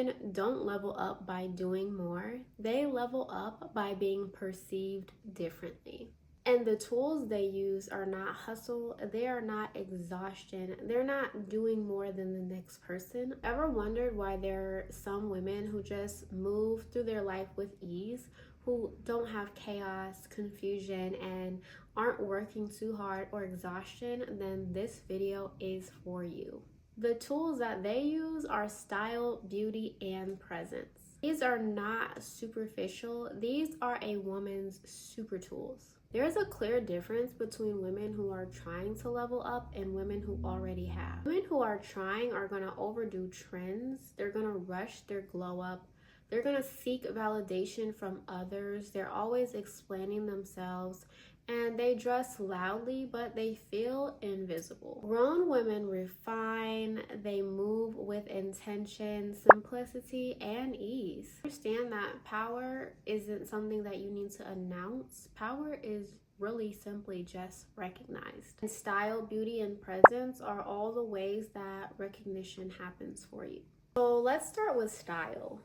women don't level up by doing more. They level up by being perceived differently. And the tools they use are not hustle, they are not exhaustion, they're not doing more than the next person. Ever wondered why there are some women who just move through their life with ease, who don't have chaos, confusion, and aren't working too hard or exhaustion? Then this video is for you. The tools that they use are style, beauty, and presence. These are not superficial, these are a woman's super tools. There's a clear difference between women who are trying to level up and women who already have. Women who are trying are going to overdo trends. They're going to rush their glow up. They're going to seek validation from others. They're always explaining themselves. And they dress loudly, but they feel invisible. Grown women refine, they move with intention, simplicity, and ease. Understand that power isn't something that you need to announce. Power is really simply just recognized. And style, beauty, and presence are all the ways that recognition happens for you. So let's start with style.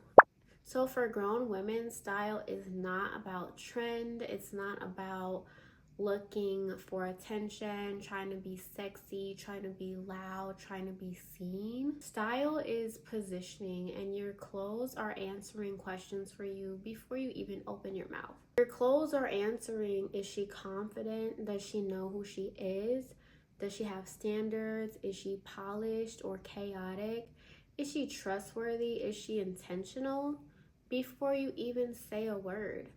So for grown women, style is not about trend. It's not about looking for attention, trying to be sexy, trying to be loud, trying to be seen. Style is positioning, and your clothes are answering questions for you before you even open your mouth. Your clothes are answering, is she confident? Does she know who she is? Does she have standards? Is she polished or chaotic? Is she trustworthy? Is she intentional? Before you even say a word.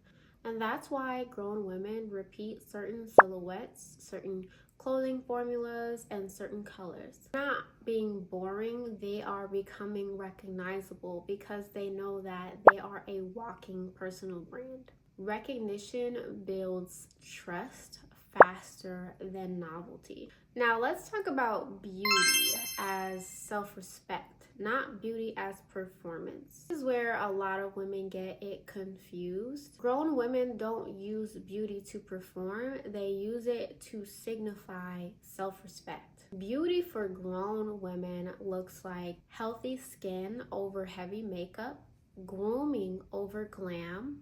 And that's why grown women repeat certain silhouettes, certain clothing formulas, and certain colors. They're not being boring, they are becoming recognizable because they know that they are a walking personal brand. Recognition builds trust faster than novelty. Now let's talk about beauty as self-respect, not beauty as performance. This is where a lot of women get it confused. Grown women don't use beauty to perform, they use it to signify self-respect. Beauty for grown women looks like healthy skin over heavy makeup, grooming over glam,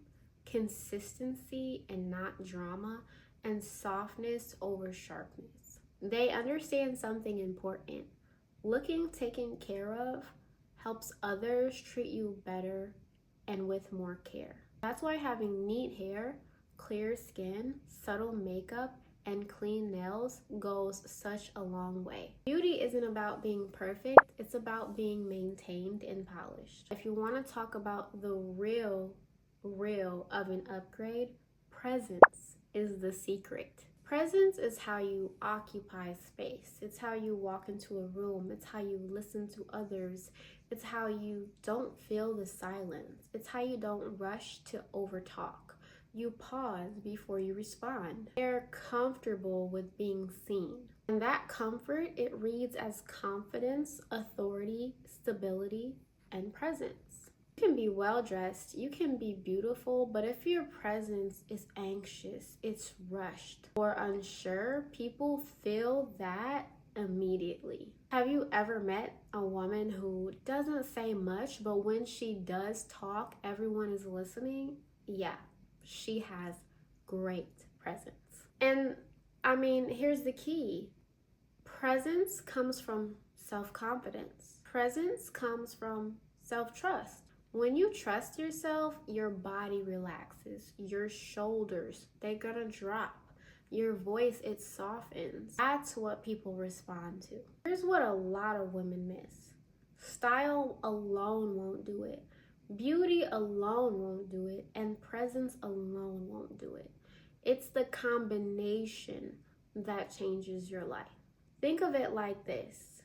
consistency and not drama, and softness over sharpness. They understand something important. Looking taken care of helps others treat you better and with more care. That's why having neat hair, clear skin, subtle makeup, and clean nails goes such a long way. Beauty isn't about being perfect, it's about being maintained and polished. If you want to talk about the real of an upgrade, presence is the secret. Presence is how you occupy space. It's how you walk into a room. It's how you listen to others. It's how you don't feel the silence. It's how you don't rush to overtalk. You pause before you respond. They're comfortable with being seen. And that comfort, it reads as confidence, authority, stability, and presence. You can be well dressed, you can be beautiful, but if your presence is anxious, it's rushed, or unsure, people feel that immediately. Have you ever met a woman who doesn't say much, but when she does talk, everyone is listening? Yeah, she has great presence. And I mean, here's the key. Presence comes from self-confidence. Presence comes from self-trust. When you trust yourself, your body relaxes. Your shoulders, they're gonna drop. Your voice, it softens. That's what people respond to. Here's what a lot of women miss. Style alone won't do it. Beauty alone won't do it. And presence alone won't do it. It's the combination that changes your life. Think of it like this.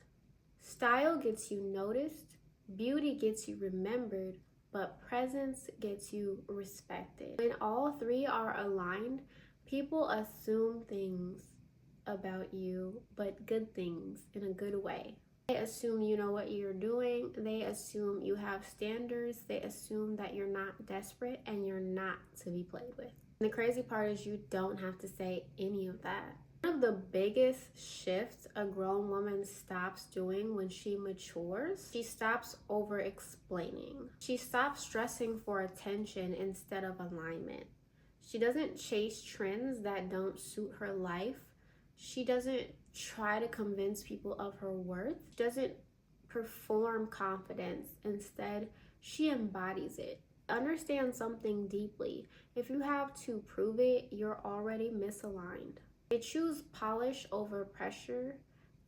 Style gets you noticed. Beauty gets you remembered, but presence gets you respected. When all three are aligned, people assume things about you, but good things in a good way. They assume you know what you're doing. They assume you have standards. They assume that you're not desperate and you're not to be played with. And the crazy part is you don't have to say any of that. One of the biggest shifts a grown woman stops doing when she matures, she stops over explaining. She stops stressing for attention instead of alignment. She doesn't chase trends that don't suit her life. She doesn't try to convince people of her worth. She doesn't perform confidence. Instead, she embodies it. Understand something deeply. If you have to prove it, you're already misaligned. They choose polish over pressure.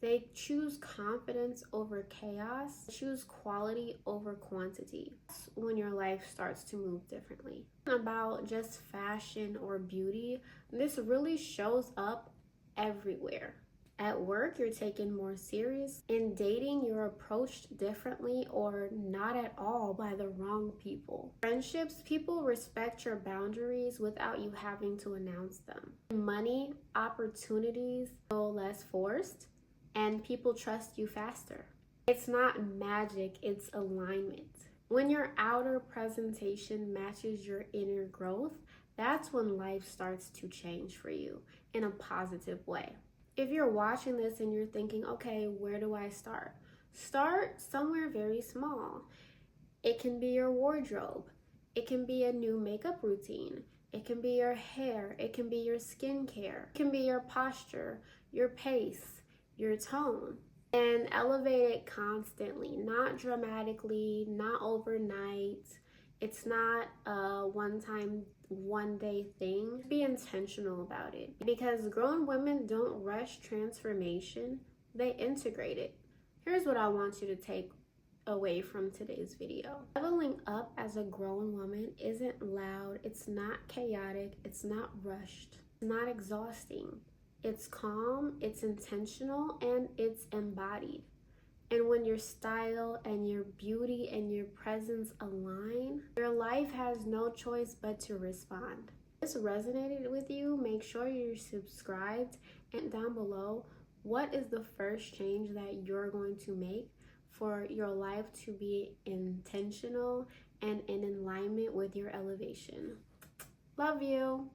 They choose confidence over chaos. They choose quality over quantity. That's when your life starts to move differently. About just fashion or beauty, this really shows up everywhere. At work, you're taken more serious. In dating, you're approached differently or not at all by the wrong people. Friendships, people respect your boundaries without you having to announce them. Money, opportunities feel less forced, and people trust you faster. It's not magic, it's alignment. When your outer presentation matches your inner growth, that's when life starts to change for you in a positive way. If you're watching this and you're thinking, okay, where do I start? Start somewhere very small. It can be your wardrobe. It can be a new makeup routine. It can be your hair. It can be your skincare. It can be your posture, your pace, your tone. And elevate it constantly, not dramatically, not overnight. It's not a one day thing. Be intentional about it, because grown women don't rush transformation, they integrate it. Here's what I want you to take away from today's video. Leveling up as a grown woman isn't loud, it's not chaotic, it's not rushed, it's not exhausting. It's calm, it's intentional, and it's embodied. And when your style and your beauty and your presence align, your life has no choice but to respond. If this resonated with you, make sure you're subscribed, and down below, what is the first change that you're going to make for your life to be intentional and in alignment with your elevation? Love you.